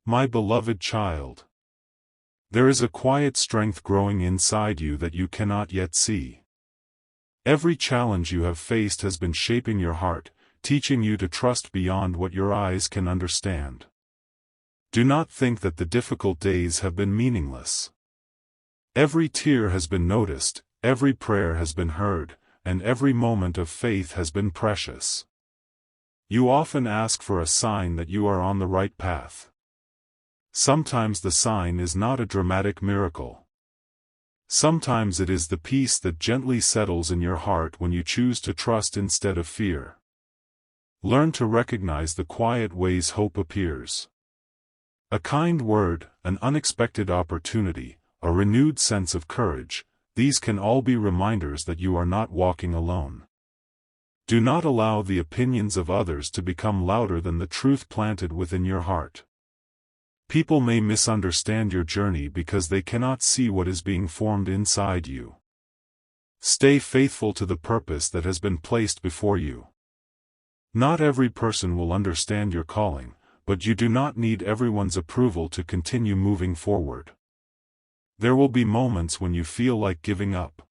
My beloved child, there is a quiet strength growing inside you that you cannot yet see. Every challenge you have faced has been shaping your heart, teaching you to trust beyond what your eyes can understand. Do not think that the difficult days have been meaningless. Every tear has been noticed, every prayer has been heard, and every moment of faith has been precious. You often ask for a sign that you are on the right path. Sometimes the sign is not a dramatic miracle. Sometimes it is the peace that gently settles in your heart when you choose to trust instead of fear. Learn to recognize the quiet ways hope appears. A kind word, an unexpected opportunity, a renewed sense of courage, these can all be reminders that you are not walking alone. Do not allow the opinions of others to become louder than the truth planted within your heart. People may misunderstand your journey because they cannot see what is being formed inside you. Stay faithful to the purpose that has been placed before you. Not every person will understand your calling, but you do not need everyone's approval to continue moving forward. There will be moments when you feel like giving up.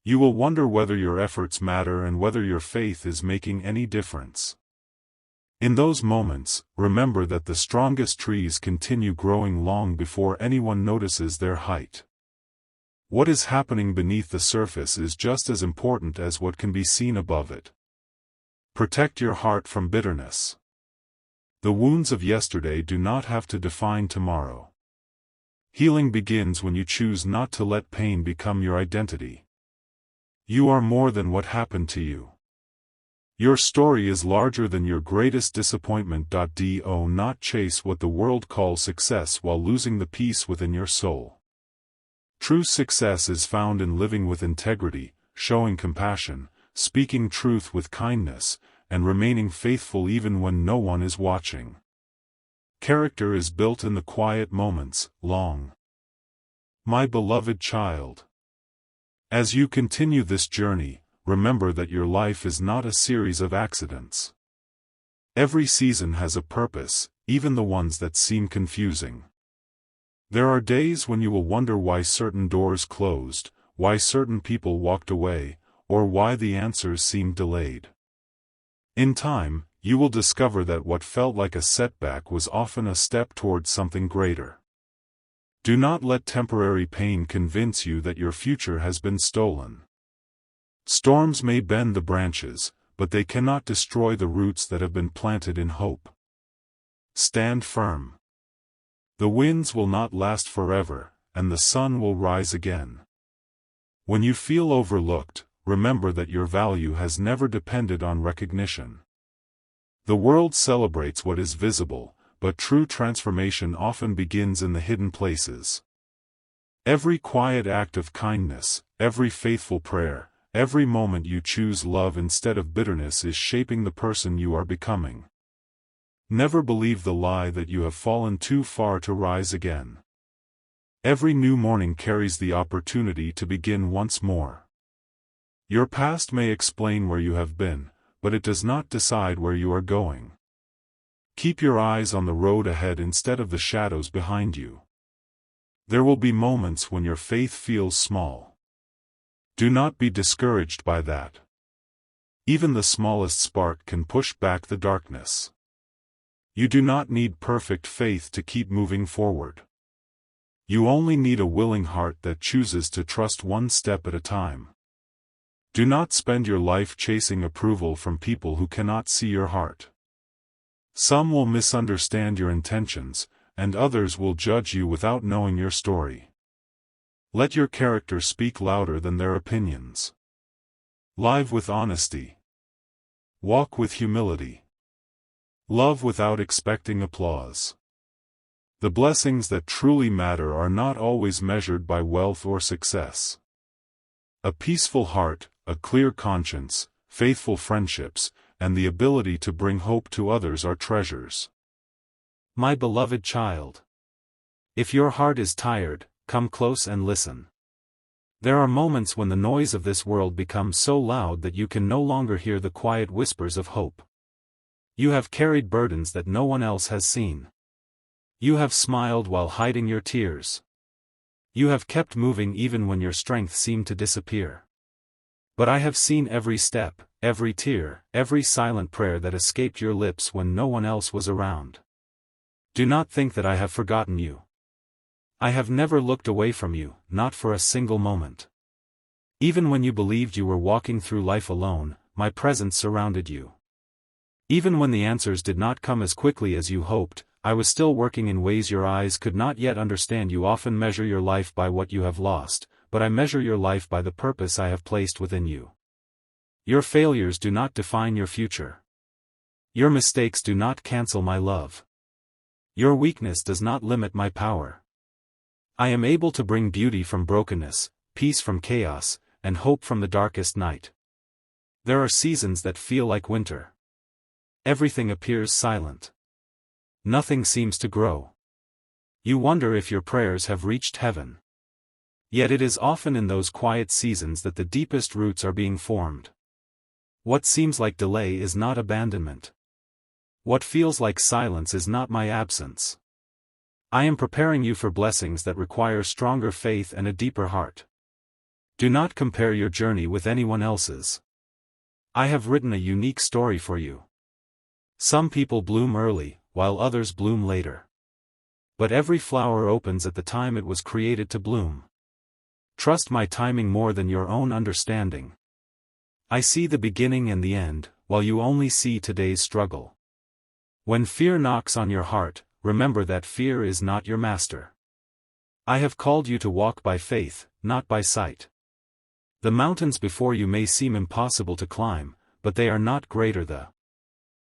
You will wonder whether your efforts matter and whether your faith is making any difference. In those moments, remember that the strongest trees continue growing long before anyone notices their height. What is happening beneath the surface is just as important as what can be seen above it. Protect your heart from bitterness. The wounds of yesterday do not have to define tomorrow. Healing begins when you choose not to let pain become your identity. You are more than what happened to you. Your story is larger than your greatest disappointment. Do not chase what the world calls success while losing the peace within your soul. True success is found in living with integrity, showing compassion, speaking truth with kindness, and remaining faithful even when no one is watching. Character is built in the quiet moments, long. My beloved child, as you continue this journey, remember that your life is not a series of accidents. Every season has a purpose, even the ones that seem confusing. There are days when you will wonder why certain doors closed, why certain people walked away, or why the answers seemed delayed. In time, you will discover that what felt like a setback was often a step towards something greater. Do not let temporary pain convince you that your future has been stolen. Storms may bend the branches, but they cannot destroy the roots that have been planted in hope. Stand firm. The winds will not last forever, and the sun will rise again. When you feel overlooked, remember that your value has never depended on recognition. The world celebrates what is visible, but true transformation often begins in the hidden places. Every quiet act of kindness, every faithful prayer, every moment you choose love instead of bitterness is shaping the person you are becoming. Never believe the lie that you have fallen too far to rise again. Every new morning carries the opportunity to begin once more. Your past may explain where you have been, but it does not decide where you are going. Keep your eyes on the road ahead instead of the shadows behind you. There will be moments when your faith feels small. Do not be discouraged by that. Even the smallest spark can push back the darkness. You do not need perfect faith to keep moving forward. You only need a willing heart that chooses to trust one step at a time. Do not spend your life chasing approval from people who cannot see your heart. Some will misunderstand your intentions, and others will judge you without knowing your story. Let your character speak louder than their opinions. Live with honesty. Walk with humility. Love without expecting applause. The blessings that truly matter are not always measured by wealth or success. A peaceful heart, a clear conscience, faithful friendships, and the ability to bring hope to others are treasures. My beloved child, if your heart is tired, come close and listen. There are moments when the noise of this world becomes so loud that you can no longer hear the quiet whispers of hope. You have carried burdens that no one else has seen. You have smiled while hiding your tears. You have kept moving even when your strength seemed to disappear. But I have seen every step, every tear, every silent prayer that escaped your lips when no one else was around. Do not think that I have forgotten you. I have never looked away from you, not for a single moment. Even when you believed you were walking through life alone, my presence surrounded you. Even when the answers did not come as quickly as you hoped, I was still working in ways your eyes could not yet understand. You often measure your life by what you have lost, but I measure your life by the purpose I have placed within you. Your failures do not define your future. Your mistakes do not cancel my love. Your weakness does not limit my power. I am able to bring beauty from brokenness, peace from chaos, and hope from the darkest night. There are seasons that feel like winter. Everything appears silent. Nothing seems to grow. You wonder if your prayers have reached heaven. Yet it is often in those quiet seasons that the deepest roots are being formed. What seems like delay is not abandonment. What feels like silence is not my absence. I am preparing you for blessings that require stronger faith and a deeper heart. Do not compare your journey with anyone else's. I have written a unique story for you. Some people bloom early, while others bloom later. But every flower opens at the time it was created to bloom. Trust my timing more than your own understanding. I see the beginning and the end, while you only see today's struggle. When fear knocks on your heart, remember that fear is not your master. I have called you to walk by faith, not by sight. The mountains before you may seem impossible to climb, but they are not greater than